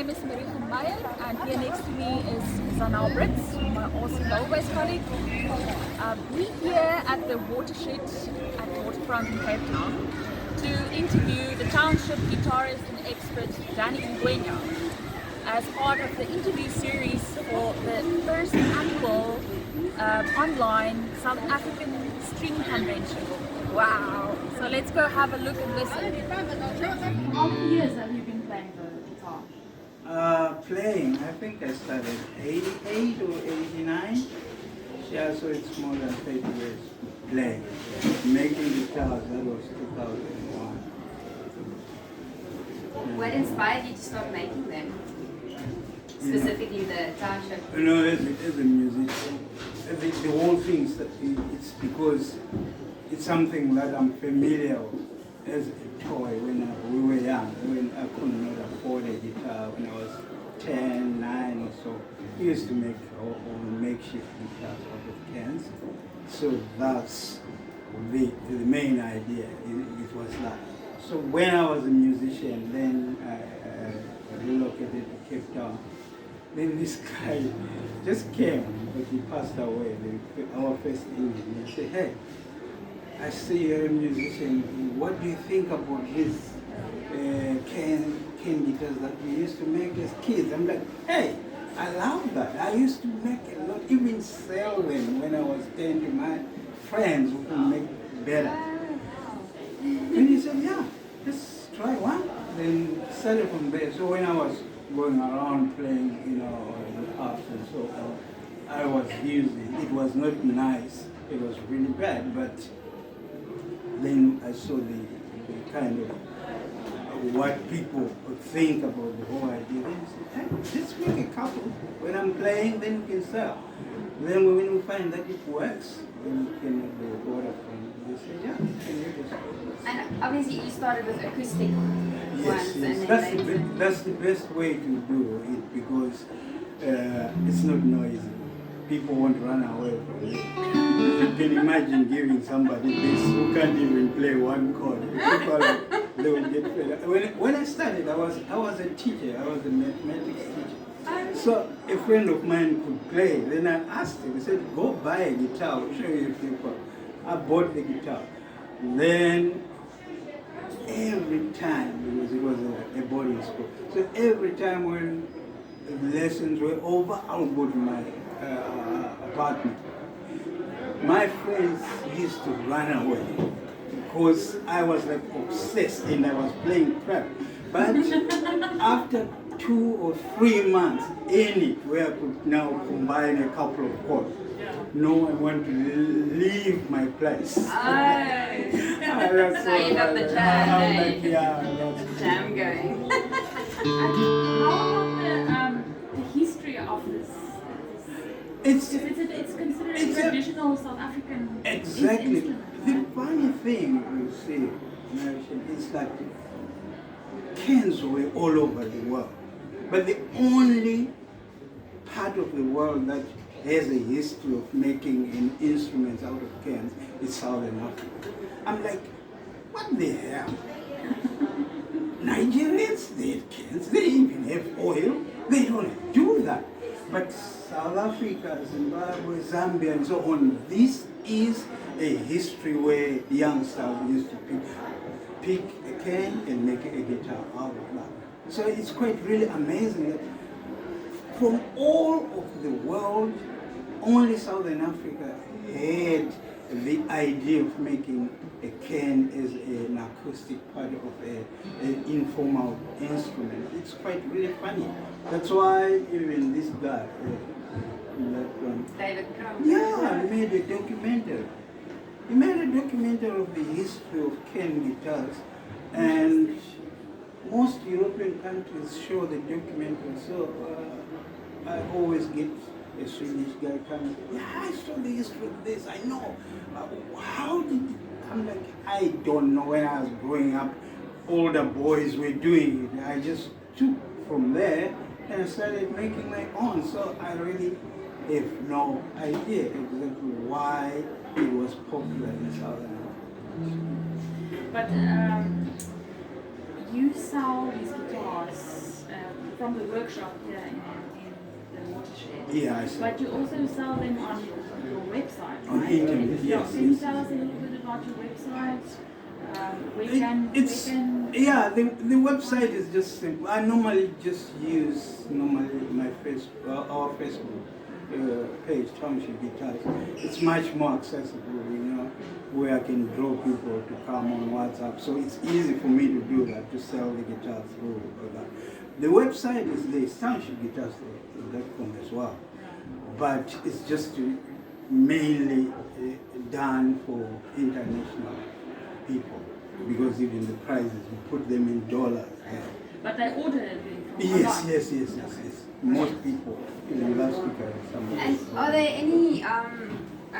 name is Marika Meyer, and here next to me is Zanel Brits, my awesome low-bass colleague. We're here at the watershed at the waterfront in Cape Town to interview the township guitarist and expert Dani Ngwenya as part of the interview series for the first annual online South African string convention. Wow! So let's go have a look and listen. How many years have you been playing the guitar? Playing, I think I started 88 or 89. Yeah, so it's more than 30 years playing. Making guitars, that was 2001. What inspired you to start making them? Specifically the township? You know, as a musician, the whole thing, it's because it's something that I'm familiar with as a toy when we were young, when I could not afford a guitar when I was 10, 9 or so. We used to make our own makeshift guitars out of cans. So that's the main idea, it was that. So when I was a musician, then I relocated to Cape Town. Then this guy just came, but he passed away, our first evening. He said, hey, I see you're a musician. What do you think about this can guitars that we used to make as kids? I'm like, hey, I love that. I used to make a lot, even sell them when I was 10 to my friends who could make better. And he said, yeah, just try one. Then started from there. So when I was going around playing, in the pubs and so on, I was using, it was not nice. It was really bad, but then I saw the kind of what people would think about the whole idea. Then I said, hey, just make a couple. When I'm playing, then you can sell. Then when we find that it works, then we can order from. They say, yeah, can you just. And obviously you started with acoustic ones. Yes. And That's the best way to do it because it's not noisy. People won't run away from it. You can imagine giving somebody this who can't even play one chord. People, they will get fed up. When I started, I was a teacher. I was a mathematics teacher. So a friend of mine could play. Then I asked him. He said, "Go buy a guitar. I'll show you people." I bought the guitar. Then every time, because it was a boarding school, so every time when the lessons were over, I would go to my apartment. My friends used to run away because I was like obsessed and I was playing crap. But after 2 or 3 months in it, where I could now combine a couple of chords, no one wanted to leave my place. that's how you got the jam. Like, yeah, that's jam going. How about the history of this? It's considered a traditional South African exactly. instrument. The funny thing you see, is that cans were all over the world, but the only part of the world that has a history of making instruments out of cans is Southern Africa. I'm like, what the hell? Nigerians, they have cans, they even have oil, they don't do that. But South Africa, Zimbabwe, Zambia, and so on, this is a history where youngsters used to pick a can and make a guitar out of that. So it's quite really amazing that from all of the world, only Southern Africa had the idea of making a can as an acoustic part of an informal instrument. It's quite really funny. That's why even this guy, David Crown. yeah, he made a documentary. He made a documentary of the history of can guitars, and most European countries show the documentary. So I always get a Swedish guy coming, yeah, I saw the history of this, I know. How did it? I'm like, I don't know. When I was growing up, older boys were doing it. I just took from there and I started making my own. So I really have no idea exactly why it was popular in Southern Africa. But you sell these guitars from the workshop here in the watershed. Yeah, I see. But you also sell them on your website, On right? internet, yes, Can you yes. tell us a little bit about your website? Yeah, the website is just simple. I normally just use my our Facebook page, Township Guitars. It's much more accessible, where I can draw people to come on WhatsApp. So it's easy for me to do that, to sell the guitars through that. The website is there, townshipguitars.com as well. But it's just mainly done for international people, because even the prices, we put them in dollars. But they order it from Yes. Most people, even last week I had somebody. And are there any, I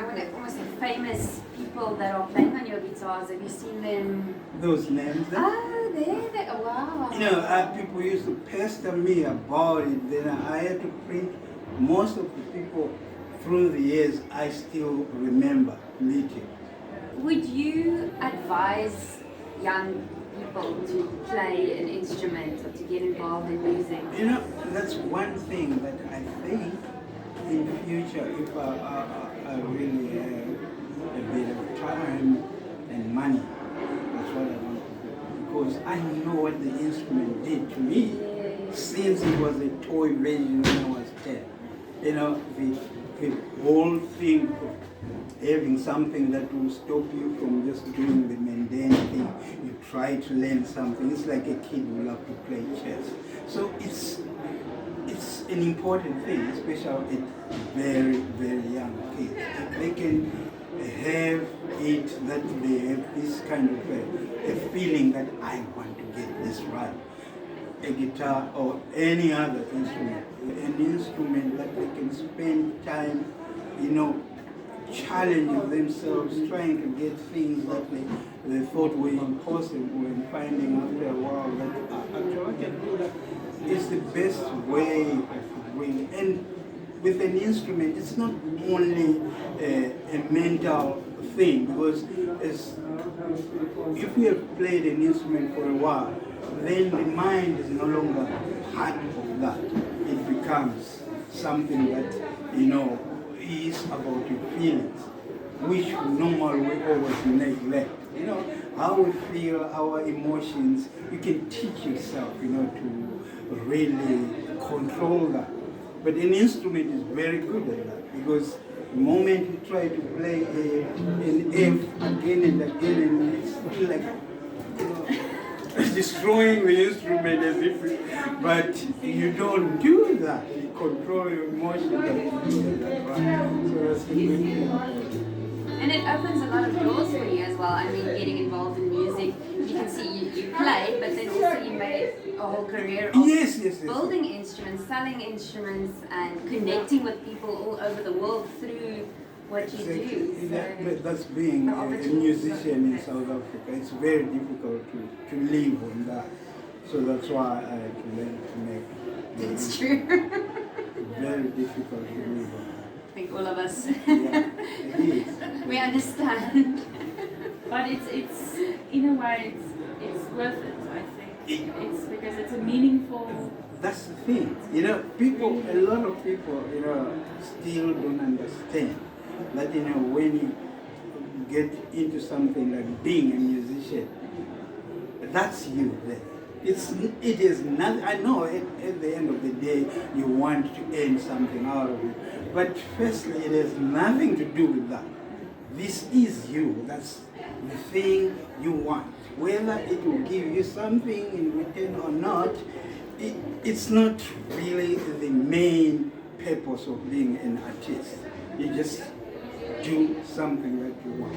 want to almost say famous people that are playing on your guitars? Have you seen them? Those names. Oh, wow. People used to pester me about it. Then I had to print most of the people through the years I still remember meeting. Would you advise young people to play an instrument or to get involved in music? That's one thing that I think in the future, if I really have a bit of time and money, that's what I want to do. Because I know what the instrument did to me since it was a toy version when I was 10. The whole thing of having something that will stop you from just doing the mundane thing. You try to learn something. It's like a kid who loves to play chess. So it's an important thing, especially at very, very young kids. If they can have it, that they have this kind of a feeling that I want to get this right. A guitar or any other instrument, an instrument that they can spend time, challenging themselves, trying to get things that they thought were impossible, and finding after a while that actually I can do that. It's the best way of doing. And with an instrument, it's not only a mental thing, because if we have played an instrument for a while, then the mind is no longer part of that. It becomes something that, is about your feelings, which normally we always neglect. How we feel, our emotions, you can teach yourself, to really control that. But an instrument is very good at that, because the moment you try to play an F again and again, and it's feel like, destroying the instrument as if, but you don't do that. You control your emotions and you do that, right? So that's the good thing. And it opens a lot of doors for you as well. I mean, getting involved in music, you can see you play, but then also you made a whole career of Yes. building instruments, selling instruments, and connecting with people all over the world through what you do. But that's being a musician in South Africa. It's very difficult to live on that. So that's why I had to learn to make. It's true. Very difficult to live on that. I think all of us. Yeah, it is. We understand. But it's in a way it's worth it, I think. It's because it's a meaningful. That's the thing. A lot of people, still don't understand that, when you get into something like being a musician, that's you there. It is not. I know at the end of the day you want to earn something out of it, but firstly it has nothing to do with that. This is you. That's the thing you want. Whether it will give you something in return or not, it's not really the main purpose of being an artist. You just do something that you want.